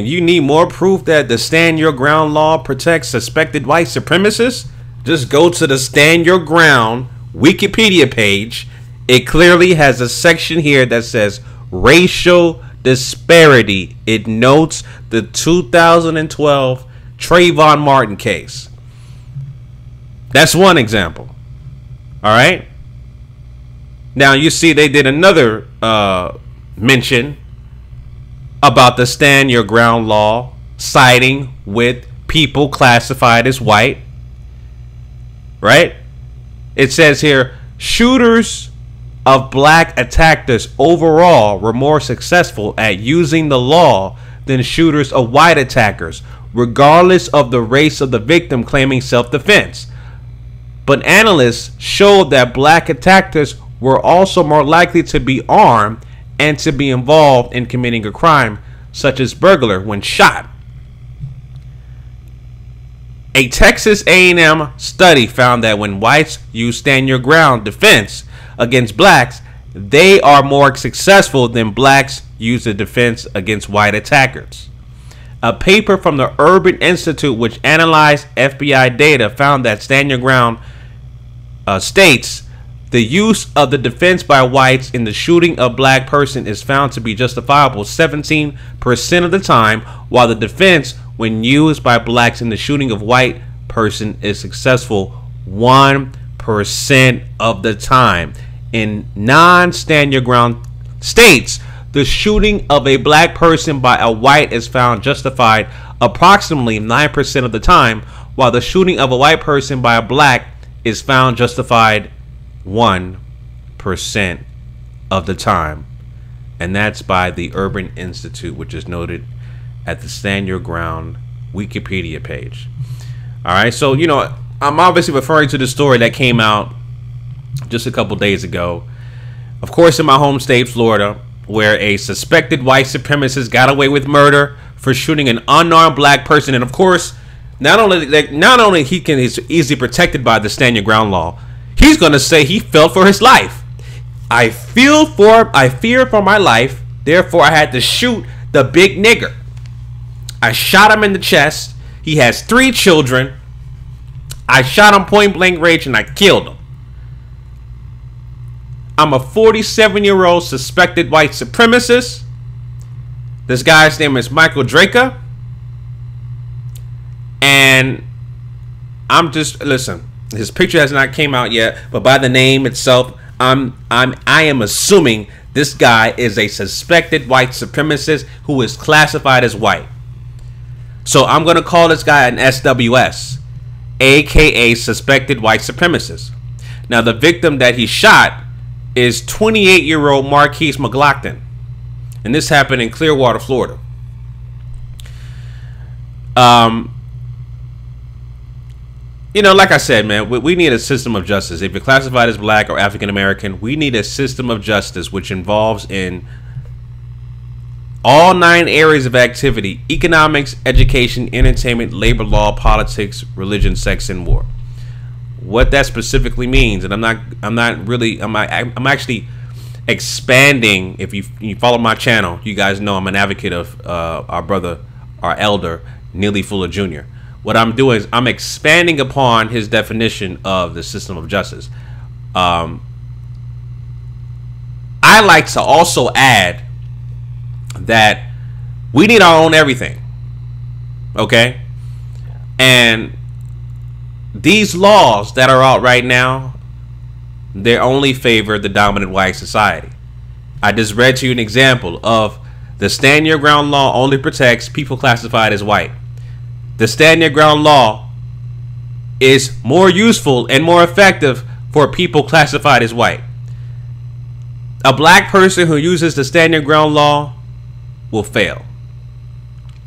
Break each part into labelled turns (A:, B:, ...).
A: You need more proof that the Stand Your Ground law protects suspected white supremacists? Just go to the Stand Your Ground Wikipedia page. It clearly has a section here that says racial disparity. It notes the 2012 Trayvon Martin case. That's one example. All right. Now you see they did another mention about the Stand Your Ground law siding with people classified as white. Right? It says here, shooters of black attackers overall were more successful at using the law than shooters of white attackers, regardless of the race of the victim claiming self-defense. But analysts showed that black attackers were also more likely to be armed and to be involved in committing a crime, such as burglary, when shot. A Texas A&M study found that when whites use Stand Your Ground defense against blacks, they are more successful than blacks use the defense against white attackers. A paper from the Urban Institute, which analyzed FBI data, found that Stand Your Ground states the use of the defense by whites in the shooting of black person is found to be justifiable 17% of the time, while the defense when used by blacks in the shooting of white person is successful 1% of the time. In non-Stand Your Ground states, the shooting of a black person by a white is found justified approximately 9% of the time, while the shooting of a white person by a black is found justified 1% of the time. And that's by the Urban Institute, which is noted at the Stand Your Ground Wikipedia page. All right, so you know, I'm obviously referring to the story that came out just a couple days ago, of course, in my home state, Florida, where a suspected white supremacist got away with murder for shooting an unarmed black person. And of course, not only he's easily protected by the Stand Your Ground law, he's gonna say he felt for his life. I fear for my life, therefore I had to shoot the big nigger. I shot him in the chest. He has 3 children. I shot him point blank range and I killed him. I'm a 47-year-old suspected white supremacist. This guy's name is Michael Draca. And I'm just, listen, his picture has not came out yet, but by the name itself, I am assuming this guy is a suspected white supremacist who is classified as white. So I'm going to call this guy an SWS, aka suspected white supremacist. Now the victim that he shot is 28-year-old Marquise McLaughlin, and this happened in Clearwater, Florida. You know, like I said, man, we need a system of justice. If you're classified as black or African American, we need a system of justice which involves in all 9 areas of activity: economics, education, entertainment, labor law, politics, religion, sex, and war. What that specifically means, and I'm actually expanding. If you follow my channel, you guys know I'm an advocate of our elder Neely Fuller Jr. What I'm doing is I'm expanding upon his definition of the system of justice. I like to also add that we need our own everything, okay? And these laws that are out right now, they only favor the dominant white society. I just read to you an example of the Stand Your Ground law only protects people classified as white. The Stand Your Ground law is more useful and more effective for people classified as white. A black person who uses the Stand Your Ground law will fail.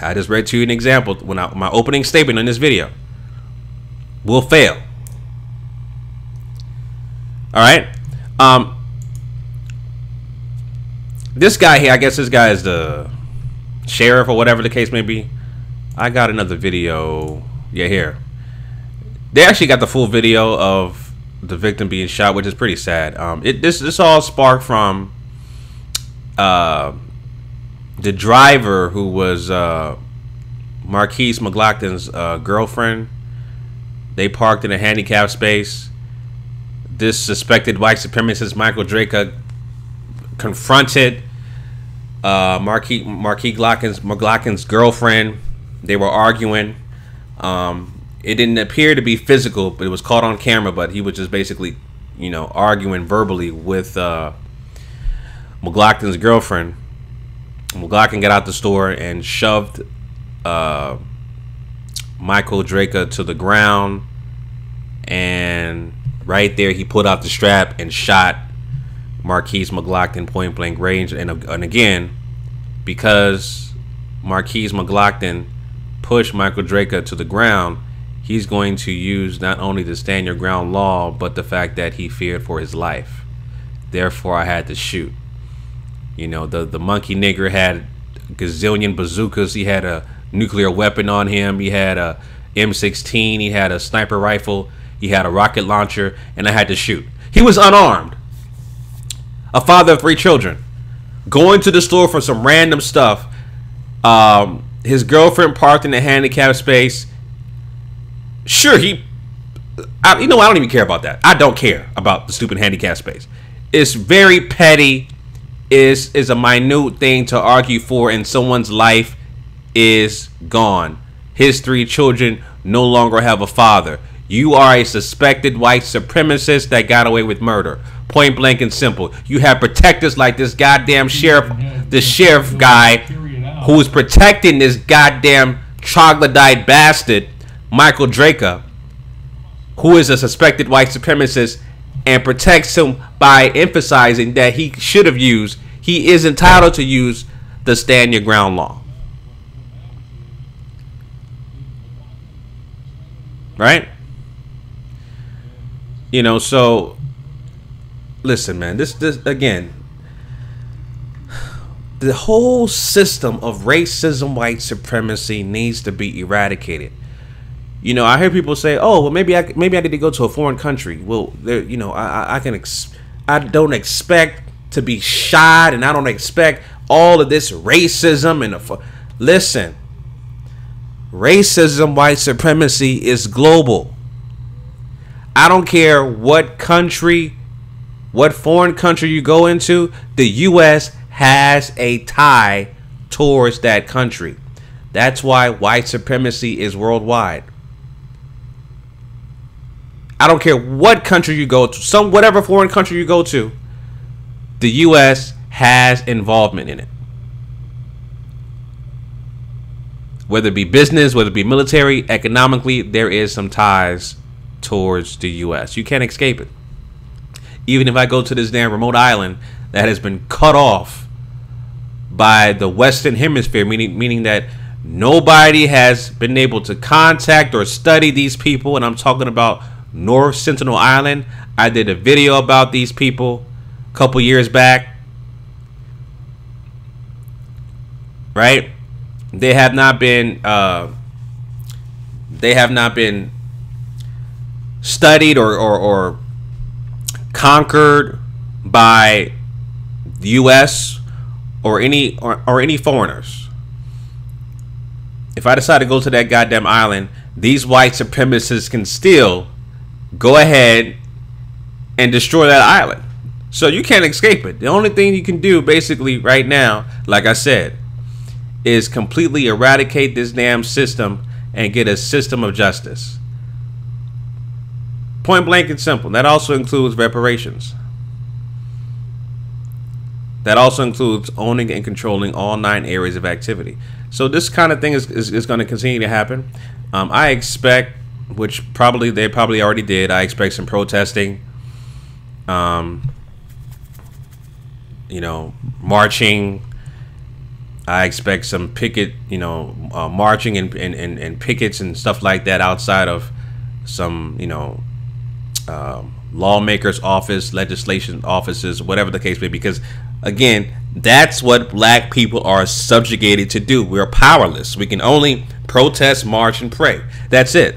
A: I just read to you an example when my opening statement in this video. Will fail. All right. This guy here, I guess this guy is the sheriff or whatever the case may be. I got another video. Yeah, here. They actually got the full video of the victim being shot, which is pretty sad. This all sparked from the driver, who was Marquise McLaughlin's girlfriend, they parked in a handicapped space. This suspected white supremacist, Michael Draker, confronted Marquise McLaughlin's girlfriend. They were arguing. It didn't appear to be physical, but it was caught on camera. But he was just basically, arguing verbally with McLaughlin's girlfriend. McLaughlin got out the store and shoved Michael Draker to the ground, and right there he pulled out the strap and shot Marquise McLaughlin point blank range. And again, because Marquise McLaughlin pushed Michael Draker to the ground, he's going to use not only the stand your ground law, but the fact that he feared for his life. Therefore, I had to shoot. The monkey nigger had a gazillion bazookas. He had a nuclear weapon on him. He had a M16. He had a sniper rifle. He had a rocket launcher, and I had to shoot. He was unarmed. A father of 3 children, going to the store for some random stuff. His girlfriend parked in a handicapped space. Sure, I don't even care about that. I don't care about the stupid handicapped space. It's very petty. Is a minute thing to argue for, and someone's life is gone. His 3 children no longer have a father. You are a suspected white supremacist that got away with murder. Point blank and simple. You have protectors like this goddamn sheriff, the sheriff guy who is protecting this goddamn troglodyte bastard, Michael Draker, who is a suspected white supremacist, and protects him by emphasizing that he is entitled to use the stand your ground law. Right? So listen, man, this again, the whole system of racism, white supremacy needs to be eradicated. I hear people say, "Oh, well, maybe I need to go to a foreign country." Well, I don't expect to be shot, and I don't expect all of this racism listen, racism, white supremacy is global. I don't care what country, what foreign country you go into, the U.S. has a tie towards that country. That's why white supremacy is worldwide. I don't care what country you go to, whatever foreign country you go to, the U.S. has involvement in it. Whether it be business, whether it be military, economically, there is some ties towards the U.S. You can't escape it. Even if I go to this damn remote island that has been cut off by the Western Hemisphere, meaning that nobody has been able to contact or study these people, and I'm talking about North Sentinel Island. I did a video about these people a couple years back. Right? They have not been studied or conquered by the U.S. or any foreigners. If I decide to go to that goddamn island, these white supremacists can still go ahead and destroy that island. So you can't escape it. The only thing you can do basically right now, like I said, is completely eradicate this damn system and get a system of justice. Point blank and simple. That also includes reparations. That also includes owning and controlling all 9 areas of activity. So this kind of thing is going to continue to happen. I expect, which they probably already did, I expect some protesting, marching. I expect some picket, marching and pickets and stuff like that outside of some, lawmakers' office, legislation offices, whatever the case may be. Because, again, that's what black people are subjugated to do. We're powerless. We can only protest, march, and pray. That's it.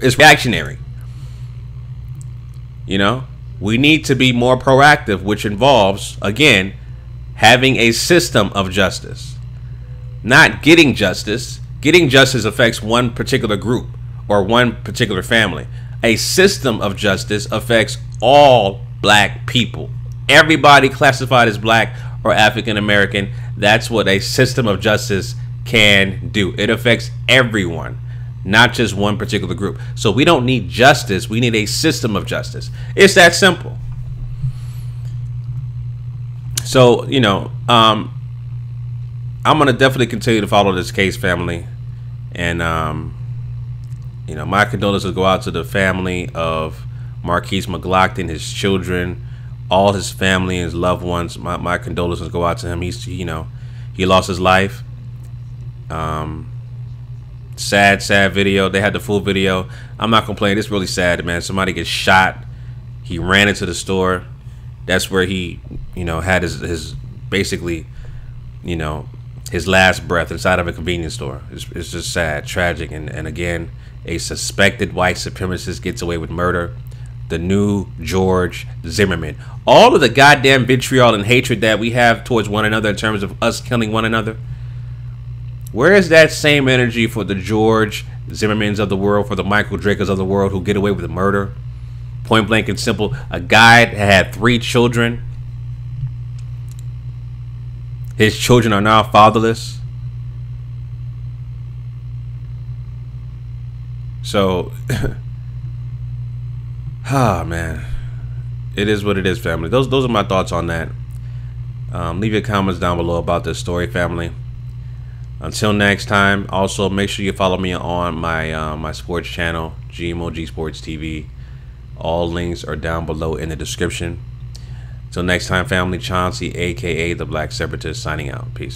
A: It's reactionary. We need to be more proactive, which involves, again, having a system of justice, not getting justice. Getting justice affects one particular group or one particular family. A system of justice affects all black people. Everybody classified as black or African American. That's what a system of justice can do. It affects everyone, not just one particular group. So we don't need justice. We need a system of justice. It's that simple. So, you know, I'm going to definitely continue to follow this case, family. And, you know, my condolences go out to the family of Marquise McLaughlin, his children, all his family and his loved ones. My condolences go out to him. You know, he lost his life. Sad video. They had the full video. I'm not complaining. It's really sad, man. Somebody gets shot. He ran into the store. That's where he, you know, had his basically, you know, his last breath inside of a convenience store. It's just sad, tragic, and again, a suspected white supremacist gets away with murder. The new George Zimmerman. All of the goddamn vitriol and hatred that we have towards one another in terms of us killing one another. Where is that same energy for the George Zimmermans of the world, for the Michael Drakers of the world who get away with murder? Point blank and simple. A guy that had 3 children. His children are now fatherless. So, man, it is what it is, family. Those are my thoughts on that. Leave your comments down below about this story, family. Until next time, also make sure you follow me on my my sports channel, GMOG Sports TV. All links are down below in the description. Till next time, family, Chauncey, aka the Black Separatist, signing out. Peace.